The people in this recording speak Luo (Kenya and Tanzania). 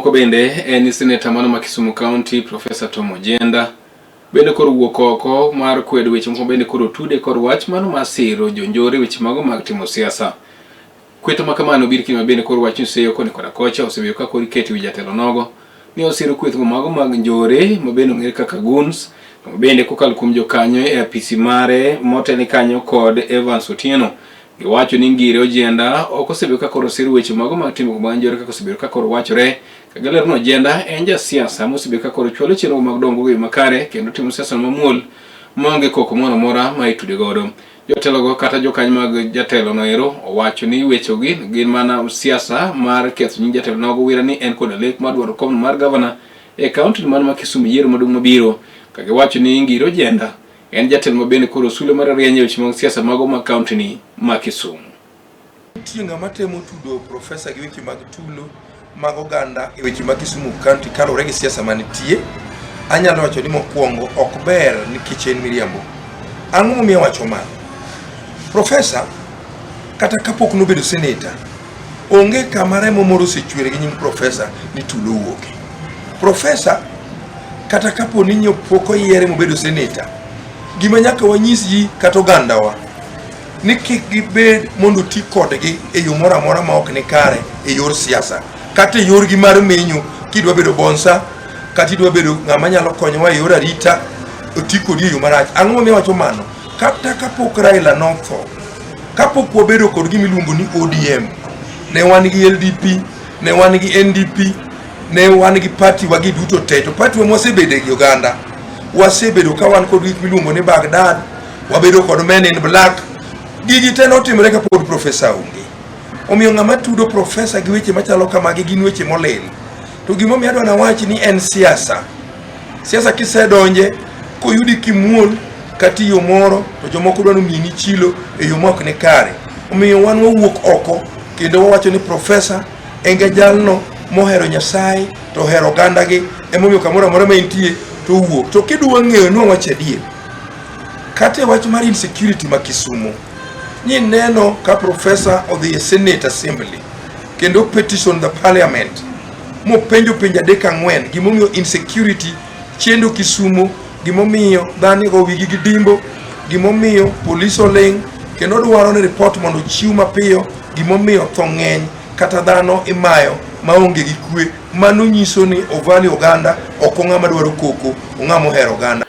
moko bende en seneta mano ma Kisumu County Professor Tom Ojienda bende koro wuok oko mar kwedo weche moko bende koro tude kod wach mano ma siro jonjore weche mago mag timo siasa. Kweto makamano bir kima bende koro wach seyo koni koda kocha osebedo ka koro iketi wi jatelo nogo ni osiro kweth mago mag njore mabende ng'ere kaka goons bende kokalo kuom jokanyo e apisi mare motelo kanyo kod Evans Otieno. Giwacho ni ngire Ojienda ok osebedo ka koro siro weche mago mag timo mag njore kaka osebedo ka koro wachore. Kagalero no Ojienda en ja siasa mosebedo ka koro chwalo chenro mag dongo gi makare kendo timo siasa mamuol maonge koko moro amora ma itude godo. Jotelo go kata jokanyo mag jatelo no ero owacho ni weche gi gin mana siasa mar ketho nying jatelo nogo wira ni en kod lek mar dwaro kom mar governor e kaunti man ma Kisumu yiero maduong' mabiro. Kagiwacho ni ngire Ojienda en jatelo mabende koro sulo mar rieny weche mag siasa mago ma kaunti ni ma Kisumu. Tinga matemo tudo profesa gi weche mag tulo mag oganda e weche mag Kisumu County kalore gi siasa manitie. Anyalo wacho ni mokwongo ok ber nikech en miriambo. Ang'o momiyo wacho mano? Profesa kata kapok nobedo senator onge kama remo moro osechwere gi nying profesa ni tulo wuoke. Profesa kata kapo ni pok oyiere mobedo senator gima nyaka wanyis ji kata ogandawa ni kik gibed mondo ti kodgi e yo moro amora ma ok ni kare e yor siasa kata e yor gi mar menyo kidwa bedo bonsa kata idwa bedo ng'ama nyalo konyowa e yor arita oti kodi e yo marach. Ang'o momiyo wacho mano? Kata kapok Raila notho, kapok wabedo kod gima iluongo ni ODM, ne wan gi LDP, ne wan gi NDP, ne wan gi party wagi duto te. To party wa mwasebedo gi Uganda, wasebedo ka wan kod gik miluongo ni Baghdad, wabedo kod Men in Black. Gigi te notimre kapod profesa onge. Omiyo ng'ama tudo profesa gi weche machalo kamagi gin weche molil. To gimomiyo adwa wachi ni en siasa. Siasa kisedonje koyudi kimuol kati yo moro to jomoko dwano mini chilo e yo mok ne kare. Omiyo wan wawuok oko kendo wawacho ni profesa enge jalno mohero Nyasaye to hero oganda gi emomiyo kamoro amora ma entie to wuok. To kidwa ng'eyo no wache adier. Kata wach mar insecurity ma Kisumu ni neno ka profesa odhi e Senate Assembly kendo petition the parliament mo penjo penja deka ng'wen gimomiyo insecurity chendo Kisumu, gimomiyo dhani go wigi gi dimbo, gimomiyo police oleng kendo dwaro ni report mondo chiw mapiyo, gimomiyo tho ng'eny kata dhano imayo maonge gi kwe. Mano nyiso ni ovali oganda ok ng'ama dwaro koko, ng'ama ohero oganda.